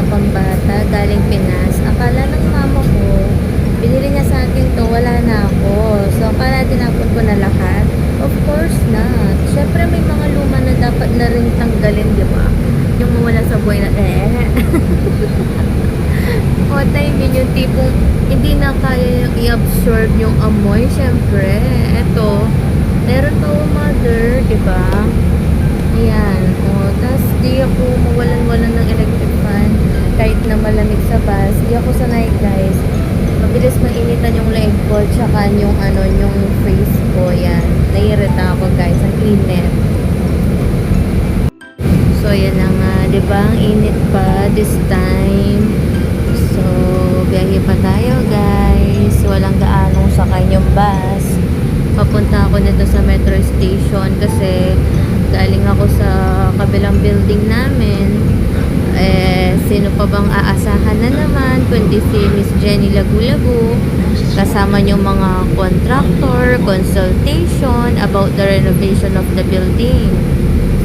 na pambata galing Pinas. Akala ng mama ko, binili niya sa akin to, wala na ako. So, akala tinapon ko na lahat. Of course not. Syempre, may mga luma na dapat na rin tanggalin, di ba? Yung mawala sa buhay na, O, timing yung tipong hindi na kaya i-absorb yung amoy. Syempre, eto, meron pa ako mother, di ba? Ayan. O, tas di ako mawalan-walan ng electric fan kahit na malamig sa bus. Di ako sanay, guys. Mabilis mainitan yung leg ko tsaka yung yung face ko. Yan. Naiirita ako, guys. Ang init. So, yan na nga. Diba? Ang init pa this time. So, biyahe pa tayo, guys. Walang gaanong sakay yung bus. Papunta ako nito sa metro station kasi galing ako sa kabilang building namin. Sino pa bang aasahan na naman kundi si Miss Jenny Lagulago kasama yung mga contractor, consultation about the renovation of the building.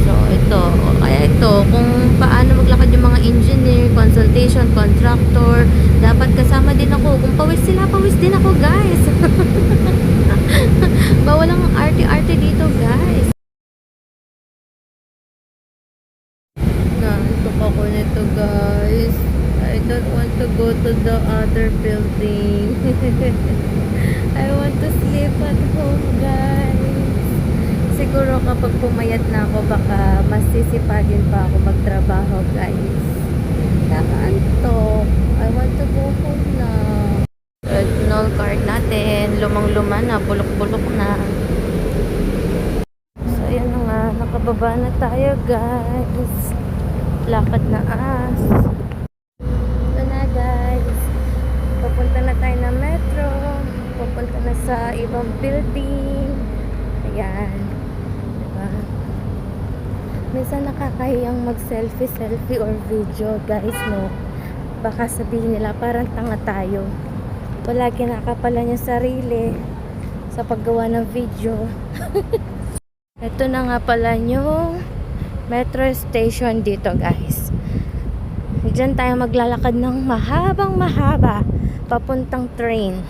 So ito, kung paano maglakad yung mga engineer, consultation, contractor, dapat kasama din ako. Kung pawis sila, pawis din ako, guys. Bawal ang arte-arte dito, guys. Naantok ako nito, guys. I don't want to go to the other building. I want to sleep at home, guys. Siguro kapag pumayat na ako, baka masisipagin pa ako magtrabaho, guys. Nakaantok. I want to go home na. Signal card natin. Lumang-luma na. Bulok-bulok na. So, ayan na nga. Nakababa na tayo, guys. Lakad na as. Ito na, guys. Papunta na tayo ng metro. Papunta na sa ibang building. Ayan. Diba? Minsan nakakahiyang mag-selfie or video, guys, no? Baka sabihin nila parang tanga tayo. Wala kinakapalan yung sarili sa paggawa ng video. Ito na nga pala yung metro station dito, guys. Diyan tayo maglalakad ng mahabang mahaba papuntang train.